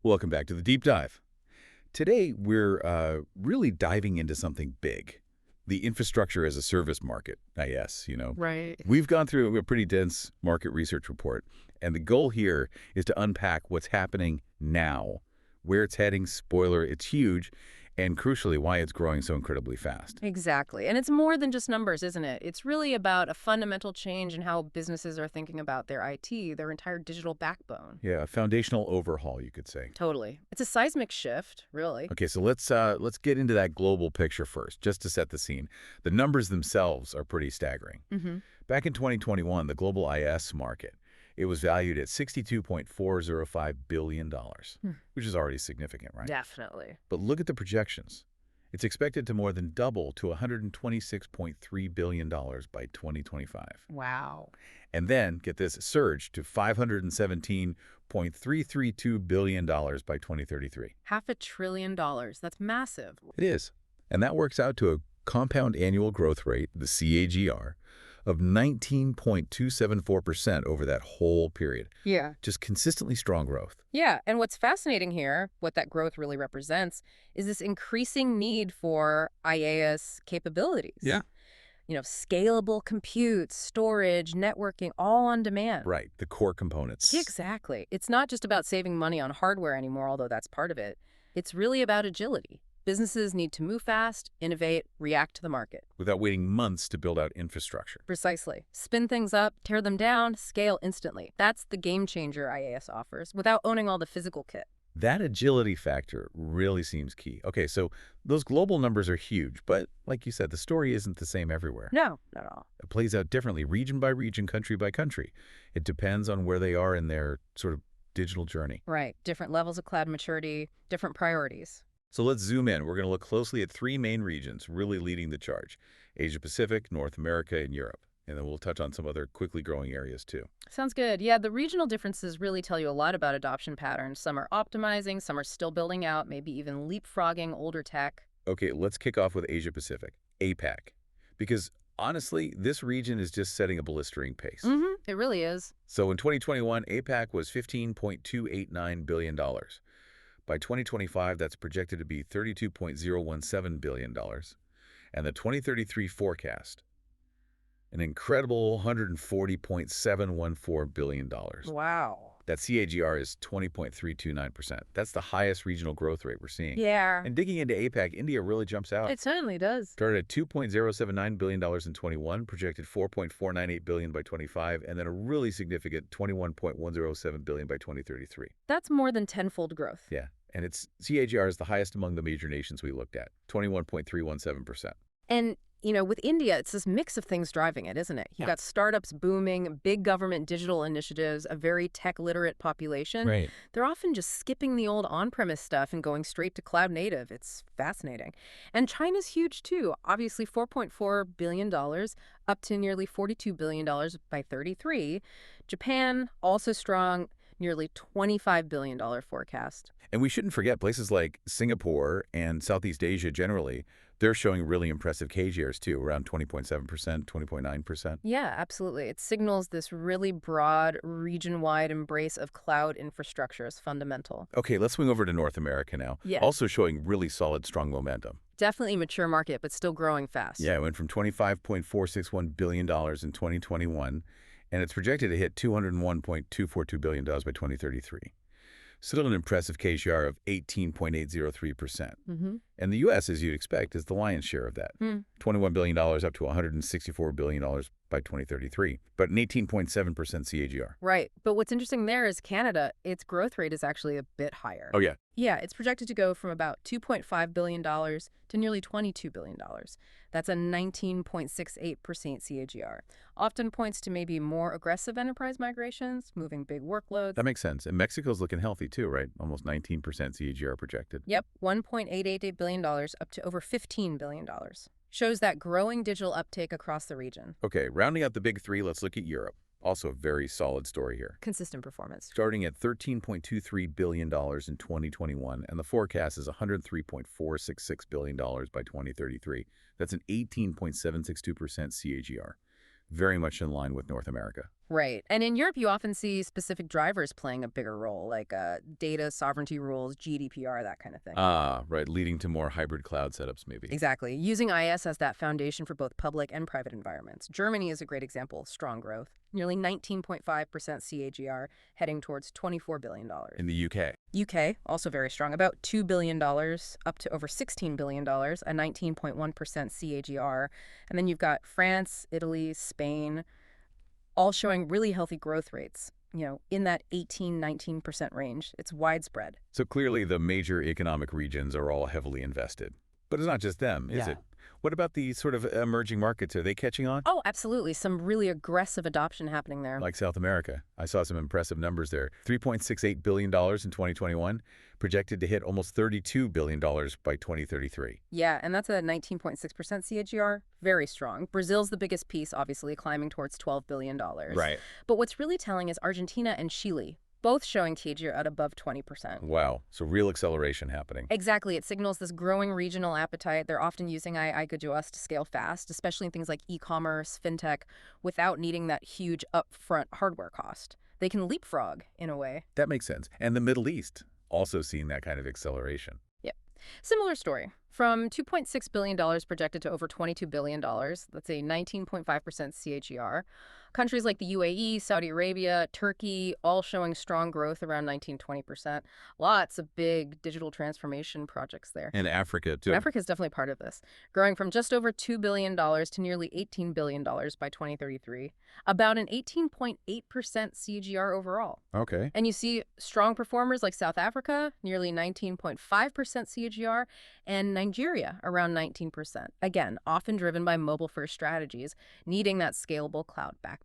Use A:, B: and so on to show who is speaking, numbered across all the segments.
A: Welcome back to the Deep Dive. Today, we're really diving into something big, the infrastructure as a service market, IaaS.
B: Right.
A: We've gone through a pretty dense market research report, and the goal here is to unpack what's happening now, where it's heading, spoiler, it's huge, and crucially, why it's growing so incredibly fast.
B: Exactly. And it's more than just numbers, isn't it? It's really about a fundamental change in how businesses are thinking about their IT, their entire digital backbone.
A: Yeah, a foundational overhaul, you could say.
B: Totally. It's a seismic shift, really.
A: Okay, so let's get into that global picture first, just to set the scene. The numbers themselves are pretty staggering.
B: Mm-hmm.
A: Back in 2021, the global IaaS market, it was valued at $62.405 billion,
B: Hmm.
A: which is already significant, right?
B: Definitely.
A: But look at the projections. It's expected to more than double to $126.3 billion by 2025.
B: Wow.
A: And then, get this, surge to $517.332 billion by 2033.
B: $500 billion. That's massive.
A: It is. And that works out to a compound annual growth rate, the CAGR, of 19.274% over that whole period.
B: Yeah.
A: Just consistently strong growth.
B: Yeah. And what's fascinating here, what that growth really represents, is this increasing need for IaaS capabilities.
A: Yeah.
B: Scalable compute, storage, networking, all on demand.
A: Right, the core components.
B: Exactly. It's not just about saving money on hardware anymore, although that's part of it. It's really about agility. Businesses need to move fast, innovate, react to the market.
A: Without waiting months to build out infrastructure.
B: Precisely. Spin things up, tear them down, scale instantly. That's the game changer IaaS offers, without owning all the physical kit.
A: That agility factor really seems key. Okay, so those global numbers are huge, but like you said, the story isn't the same everywhere.
B: No, not at all.
A: It plays out differently, region by region, country by country. It depends on where they are in their sort of digital journey.
B: Right. Different levels of cloud maturity, different priorities.
A: So let's zoom in. We're going to look closely at three main regions really leading the charge: Asia-Pacific, North America, and Europe. And then we'll touch on some other quickly growing areas too.
B: Sounds good. Yeah, the regional differences really tell you a lot about adoption patterns. Some are optimizing, some are still building out, maybe even leapfrogging older tech.
A: Okay, let's kick off with Asia-Pacific, APAC. Because honestly, this region is just setting a blistering pace.
B: It really is.
A: So in 2021, APAC was $15.289 billion. By 2025, that's projected to be $32.017 billion. And the 2033 forecast, an incredible $140.714 billion.
B: Wow.
A: That CAGR is 20.329%. That's the highest regional growth rate we're seeing.
B: Yeah.
A: And digging into APAC, India really jumps out.
B: It certainly does.
A: Started at $2.079 billion in 21, projected $4.498 billion by 25, and then a really significant $21.107 billion by 2033.
B: That's more than tenfold growth.
A: Yeah, and its CAGR is the highest among the major nations we looked at, 21.317%.
B: And, with India, it's this mix of things driving it, isn't it? You've got startups booming, big government digital initiatives, a very tech-literate population.
A: Right.
B: They're often just skipping the old on-premise stuff and going straight to cloud native. It's fascinating. And China's huge, too. Obviously, $4.4 billion, up to nearly $42 billion by 33. Japan, also strong, nearly $25 billion forecast.
A: And we shouldn't forget places like Singapore and Southeast Asia generally. They're showing really impressive CAGRs too, around 20.7%, 20.9%.
B: Yeah, absolutely. It signals this really broad, region-wide embrace of cloud infrastructure as fundamental.
A: Okay, let's swing over to North America now.
B: Yeah.
A: Also showing really solid, strong momentum.
B: Definitely a mature market, but still growing fast.
A: Yeah, it went from $25.461 billion in 2021, and it's projected to hit $201.242 billion by 2033. Still an impressive CAGR of 18.803%. And the U.S., as you'd expect, is the lion's share of that. $21 billion up to $164 billion by 2033, but an 18.7% CAGR.
B: Right. But what's interesting there is Canada, its growth rate is actually a bit higher.
A: Oh, yeah.
B: Yeah, it's projected to go from about $2.5 billion to nearly $22 billion. That's a 19.68% CAGR. Often points to maybe more aggressive enterprise migrations, moving big workloads.
A: That makes sense. And Mexico's looking healthy too, right? Almost 19% CAGR projected.
B: Yep, $1.888 billion up to over $15 billion. Shows that growing digital uptake across the region.
A: Okay, rounding out the big three, let's look at Europe. Also a very solid story here.
B: Consistent performance.
A: Starting at $13.23 billion in 2021, and the forecast is $103.466 billion by 2033. That's an 18.762% CAGR. Very much in line with North America.
B: Right. And in Europe, you often see specific drivers playing a bigger role, like data sovereignty rules, GDPR, that kind of thing.
A: Ah, right, leading to more hybrid cloud setups maybe.
B: Exactly. Using IaaS as that foundation for both public and private environments. Germany is a great example, strong growth. Nearly 19.5% CAGR, heading towards $24 billion.
A: In the UK.
B: UK, also very strong, about $2 billion, up to over $16 billion, a 19.1% CAGR. And then you've got France, Italy, Spain, all showing really healthy growth rates, in that 18-19% range. It's widespread.
A: So clearly the major economic regions are all heavily invested. But it's not just them, is
B: Yeah.
A: it? What about the sort of emerging markets? Are they catching on?
B: Oh, absolutely. Some really aggressive adoption happening there.
A: Like South America. I saw some impressive numbers there. $3.68 billion in 2021, projected to hit almost $32 billion by 2033.
B: Yeah, and that's a 19.6% CAGR. Very strong. Brazil's the biggest piece, obviously, climbing towards $12 billion.
A: Right.
B: But what's really telling is Argentina and Chile, both showing CAGR at above 20%.
A: Wow. So real acceleration happening.
B: Exactly. It signals this growing regional appetite. They're often using IaaS to scale fast, especially in things like e-commerce, fintech, without needing that huge upfront hardware cost. They can leapfrog, in a way.
A: That makes sense. And the Middle East, also seeing that kind of acceleration.
B: Yep. Similar story. From $2.6 billion projected to over $22 billion, that's a 19.5% CAGR. Countries like the UAE, Saudi Arabia, Turkey, all showing strong growth around 19-20%. Lots of big digital transformation projects there.
A: And Africa, too.
B: Africa is definitely part of this, growing from just over $2 billion to nearly $18 billion by 2033, about an 18.8% CAGR overall.
A: Okay.
B: And you see strong performers like South Africa, nearly 19.5% CAGR, and Nigeria, around 19%. Again, often driven by mobile-first strategies, needing that scalable cloud backbone.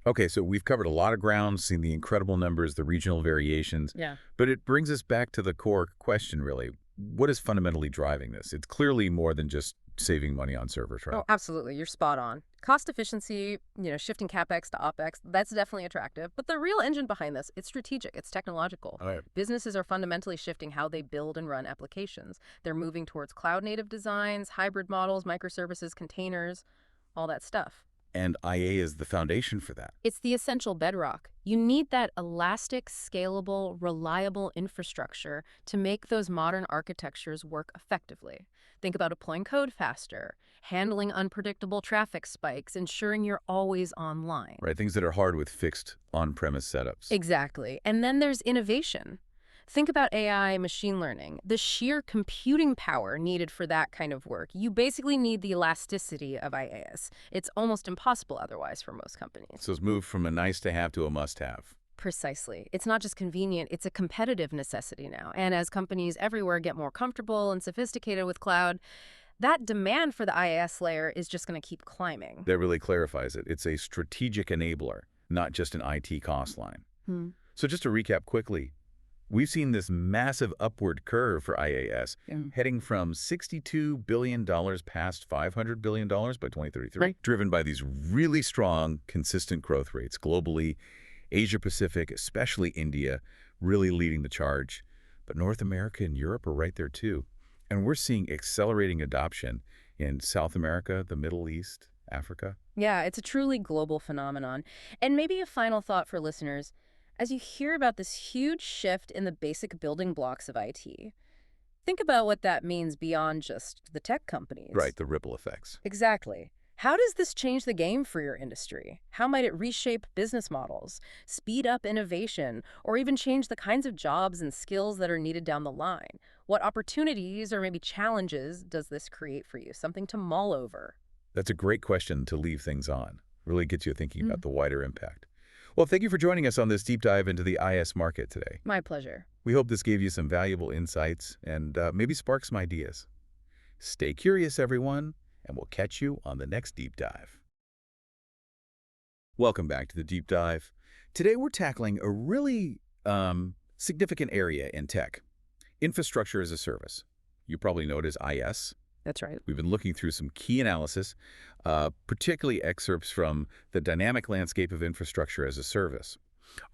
A: Okay, so we've covered a lot of ground, seen the incredible numbers, the regional variations.
B: Yeah.
A: But it brings us back to the core question, really. What is fundamentally driving this? It's clearly more than just saving money on servers, right?
B: Oh, absolutely. You're spot on. Cost efficiency, shifting CapEx to OpEx, that's definitely attractive. But the real engine behind this, it's strategic, it's technological.
A: All right.
B: Businesses are fundamentally shifting how they build and run applications. They're moving towards cloud-native designs, hybrid models, microservices, containers, all that stuff.
A: And IA is the foundation for that.
B: It's the essential bedrock. You need that elastic, scalable, reliable infrastructure to make those modern architectures work effectively. Think about deploying code faster, handling unpredictable traffic spikes, ensuring you're always online.
A: Right, things that are hard with fixed on-premise setups.
B: Exactly. And then there's innovation. Think about AI, machine learning, the sheer computing power needed for that kind of work. You basically need the elasticity of IaaS. It's almost impossible otherwise for most companies.
A: So it's moved from a nice-to-have to a must-have.
B: Precisely. It's not just convenient, it's a competitive necessity now. And as companies everywhere get more comfortable and sophisticated with cloud, that demand for the IaaS layer is just going to keep climbing.
A: That really clarifies it. It's a strategic enabler, not just an IT cost line. So just to recap quickly, we've seen this massive upward curve for IaaS, heading from $62 billion past $500 billion by 2033, driven by these really strong, consistent growth rates globally, Asia-Pacific, especially India, really leading the charge. But North America and Europe are right there too. And we're seeing accelerating adoption in South America, the Middle East, Africa.
B: Yeah, it's a truly global phenomenon. And maybe a final thought for listeners. As you hear about this huge shift in the basic building blocks of IT, think about what that means beyond just the tech companies.
A: Right, the ripple effects.
B: Exactly. How does this change the game for your industry? How might it reshape business models, speed up innovation, or even change the kinds of jobs and skills that are needed down the line? What opportunities or maybe challenges does this create for you? Something to mull over.
A: That's a great question to leave things on. Really gets you thinking about the wider impact. Well, thank you for joining us on this deep dive into the IaaS market today.
B: My pleasure.
A: We hope this gave you some valuable insights and maybe spark some ideas. Stay curious, everyone, and we'll catch you on the next deep dive. Welcome back to the deep dive. Today we're tackling a really significant area in tech, infrastructure as a service. You probably know it as IaaS.
B: That's right.
A: We've been looking through some key analysis, particularly excerpts from the dynamic landscape of infrastructure as a service.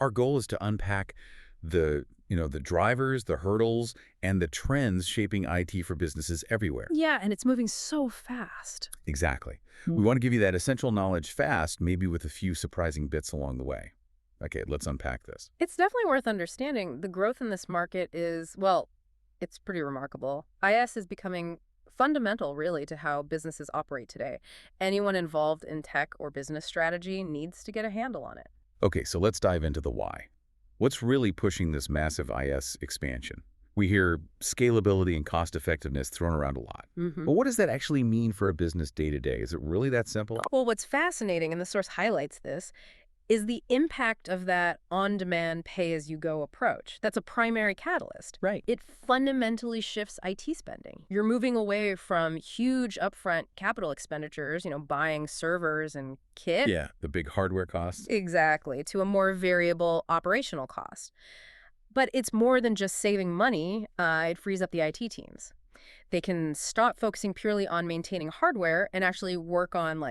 A: Our goal is to unpack the The drivers, the hurdles, and the trends shaping IT for businesses everywhere.
B: Yeah, and it's moving so fast.
A: Exactly. We want to give you that essential knowledge fast, maybe with a few surprising bits along the way. Okay, let's unpack this.
B: It's definitely worth understanding. The growth in this market is, well, it's pretty remarkable. IaaS is becoming fundamental, really, to how businesses operate today. Anyone involved in tech or business strategy needs to get a handle on it.
A: Okay, so let's dive into the why. What's really pushing this massive IS expansion? We hear scalability and cost effectiveness thrown around a lot.
B: Hmm.
A: But what does that actually mean for a business day to day? Is it really that simple?
B: Well, what's fascinating, and the source highlights this, is the impact of that on-demand pay-as-you-go approach. That's a primary catalyst.
A: Right.
B: It fundamentally shifts IT spending. You're moving away from huge upfront capital expenditures, buying servers and kit.
A: Yeah, the big hardware costs.
B: Exactly, to a more variable operational cost. But it's more than just saving money. It frees up the IT teams. They can stop focusing purely on maintaining hardware and actually work on,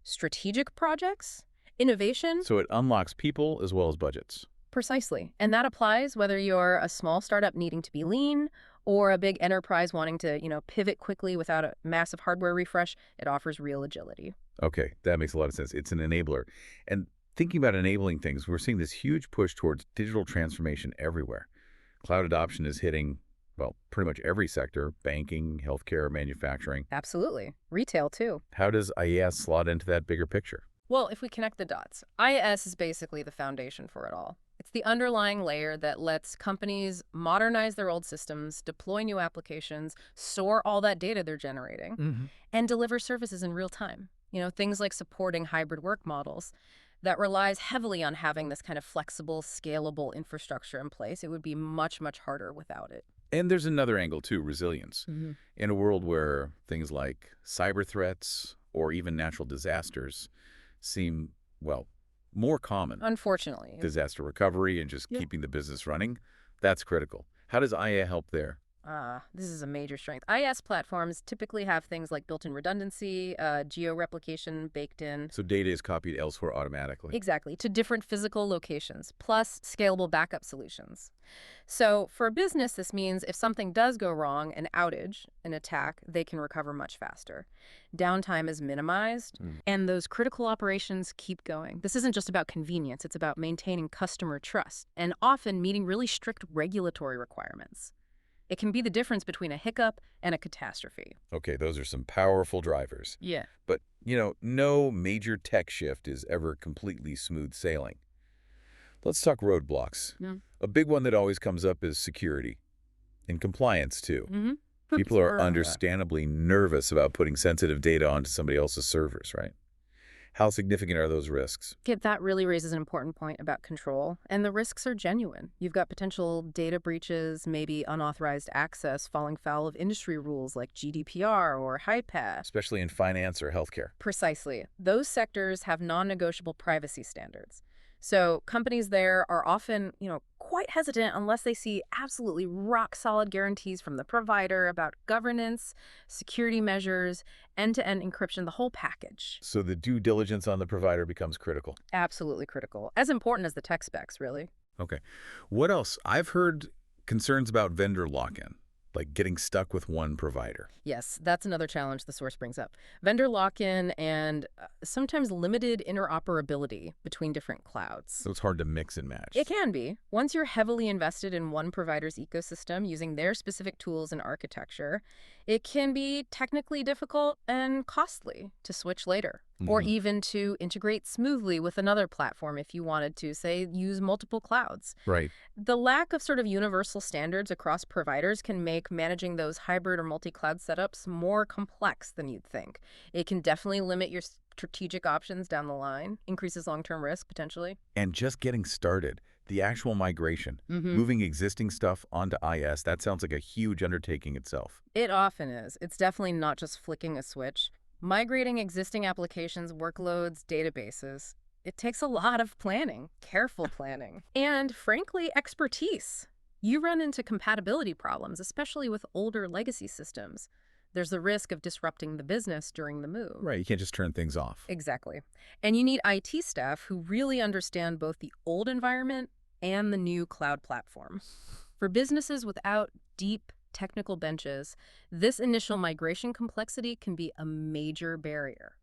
B: strategic projects, innovation.
A: So it unlocks people as well as budgets.
B: Precisely. And that applies whether you're a small startup needing to be lean or a big enterprise wanting to, pivot quickly without a massive hardware refresh. It offers real agility.
A: Okay, that makes a lot of sense. It's an enabler. And thinking about enabling things, we're seeing this huge push towards digital transformation everywhere. Cloud adoption is hitting, well, pretty much every sector: banking, healthcare, manufacturing.
B: Absolutely. Retail, too.
A: How does IaaS slot into that bigger picture?
B: Well, if we connect the dots, IaaS is basically the foundation for it all. It's the underlying layer that lets companies modernize their old systems, deploy new applications, store all that data they're generating, and deliver services in real time. Things like supporting hybrid work models that relies heavily on having this kind of flexible, scalable infrastructure in place. It would be much, much harder without it.
A: And there's another angle, too: resilience.
B: Hmm.
A: In a world where things like cyber threats or even natural disasters seem, well, more common.
B: Unfortunately.
A: Disaster recovery and just keeping the business running, that's critical. How does IA help there?
B: This is a major strength. IaaS platforms typically have things like built-in redundancy, geo-replication baked in.
A: So data is copied elsewhere automatically.
B: Exactly, to different physical locations, plus scalable backup solutions. So for a business, this means if something does go wrong, an outage, an attack, they can recover much faster. Downtime is minimized, and those critical operations keep going. This isn't just about convenience, it's about maintaining customer trust, and often meeting really strict regulatory requirements. It can be the difference between a hiccup and a catastrophe.
A: Okay, those are some powerful drivers.
B: Yeah.
A: But, no major tech shift is ever completely smooth sailing. Let's talk roadblocks.
B: Yeah.
A: A big one that always comes up is security and compliance, too.
B: Mm-hmm.
A: People are understandably nervous about putting sensitive data onto somebody else's servers, right? How significant are those risks?
B: That really raises an important point about control, and the risks are genuine. You've got potential data breaches, maybe unauthorized access, falling foul of industry rules like GDPR or HIPAA.
A: Especially in finance or healthcare.
B: Precisely. Those sectors have non-negotiable privacy standards. So companies there are often, quite hesitant unless they see absolutely rock-solid guarantees from the provider about governance, security measures, end-to-end encryption, the whole package.
A: So the due diligence on the provider becomes critical.
B: Absolutely critical. As important as the tech specs, really.
A: Okay. What else? I've heard concerns about vendor lock-in, like getting stuck with one provider.
B: Yes, that's another challenge the source brings up. Vendor lock-in and sometimes limited interoperability between different clouds.
A: So it's hard to mix and match.
B: It can be. Once you're heavily invested in one provider's ecosystem using their specific tools and architecture, it can be technically difficult and costly to switch later, or even to integrate smoothly with another platform if you wanted to, say, use multiple clouds.
A: Right.
B: The lack of sort of universal standards across providers can make managing those hybrid or multi-cloud setups more complex than you'd think. It can definitely limit your strategic options down the line, increases long-term risk potentially.
A: And just getting started, the actual migration, moving existing stuff onto IaaS, that sounds like a huge undertaking itself.
B: It often is. It's definitely not just flicking a switch. Migrating existing applications, workloads, databases, it takes a lot of planning, careful planning, and frankly, expertise. You run into compatibility problems, especially with older legacy systems. There's the risk of disrupting the business during the move.
A: Right, you can't just turn things off.
B: Exactly. And you need IT staff who really understand both the old environment and the new cloud platform. For businesses without deep technical benches, this initial migration complexity can be a major barrier.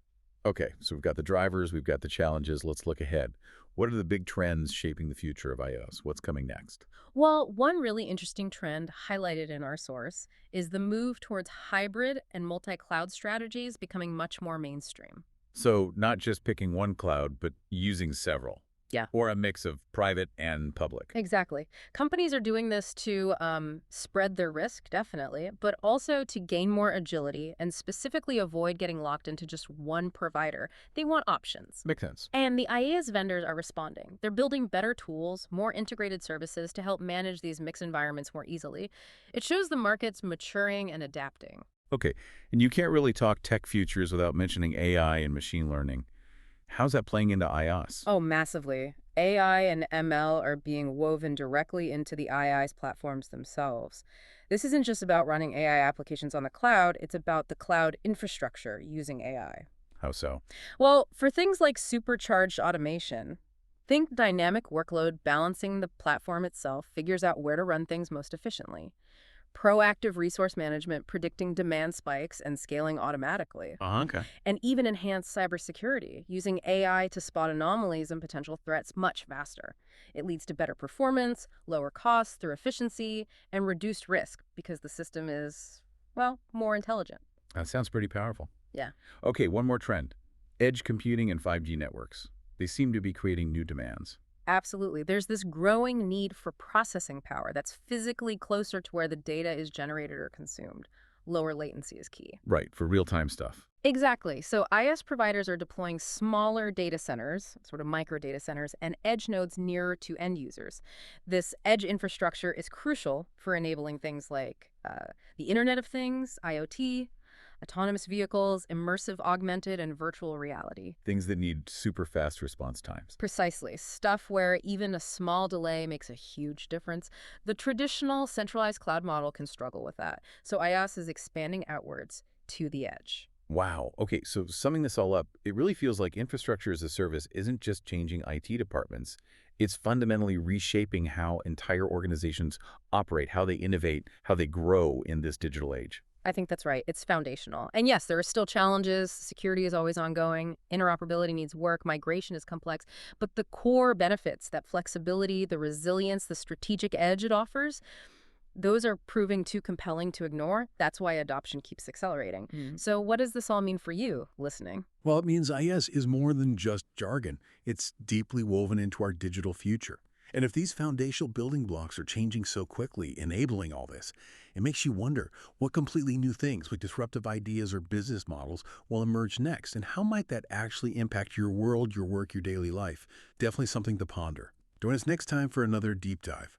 A: Okay, so we've got the drivers, we've got the challenges. Let's look ahead. What are the big trends shaping the future of iOS? What's coming next?
B: Well, one really interesting trend highlighted in our source is the move towards hybrid and multi-cloud strategies becoming much more mainstream.
A: So not just picking one cloud, but using several,
B: Yeah.
A: or a mix of private and public.
B: Exactly. Companies are doing this to spread their risk, definitely, but also to gain more agility and specifically avoid getting locked into just one provider. They want options.
A: Makes sense.
B: And the IaaS vendors are responding. They're building better tools, more integrated services to help manage these mixed environments more easily. It shows the market's maturing and adapting.
A: Okay, and you can't really talk tech futures without mentioning AI and machine learning. How's that playing into iOS?
B: Oh, massively. AI and ML are being woven directly into the IaaS platforms themselves. This isn't just about running AI applications on the cloud, it's about the cloud infrastructure using AI.
A: How so?
B: Well, for things like supercharged automation, think dynamic workload balancing the platform itself figures out where to run things most efficiently. Proactive resource management predicting demand spikes and scaling automatically.
A: Okay.
B: And even enhanced cybersecurity, using AI to spot anomalies and potential threats much faster. It leads to better performance, lower costs through efficiency, and reduced risk because the system is, well, more intelligent.
A: That sounds pretty powerful.
B: Yeah.
A: Okay, one more trend. Edge computing and 5G networks. They seem to be creating new demands.
B: Absolutely. There's this growing need for processing power that's physically closer to where the data is generated or consumed. Lower latency is key.
A: Right, for real-time stuff.
B: Exactly. So IaaS providers are deploying smaller data centers, sort of micro data centers, and edge nodes nearer to end users. This edge infrastructure is crucial for enabling things like the Internet of Things, IoT, autonomous vehicles, immersive augmented and virtual reality.
A: Things that need super fast response times.
B: Precisely. Stuff where even a small delay makes a huge difference. The traditional centralized cloud model can struggle with that. So IaaS is expanding outwards to the edge.
A: Wow. Okay, so summing this all up, it really feels like infrastructure as a service isn't just changing IT departments. It's fundamentally reshaping how entire organizations operate, how they innovate, how they grow in this digital age.
B: I think that's right. It's foundational. And yes, there are still challenges. Security is always ongoing. Interoperability needs work. Migration is complex. But the core benefits, that flexibility, the resilience, the strategic edge it offers, those are proving too compelling to ignore. That's why adoption keeps accelerating. So what does this all mean for you listening?
C: Well, it means IS is more than just jargon. It's deeply woven into our digital future. And if these foundational building blocks are changing so quickly, enabling all this, it makes you wonder what completely new things with disruptive ideas or business models will emerge next, and how might that actually impact your world, your work, your daily life? Definitely something to ponder. Join us next time for another deep dive.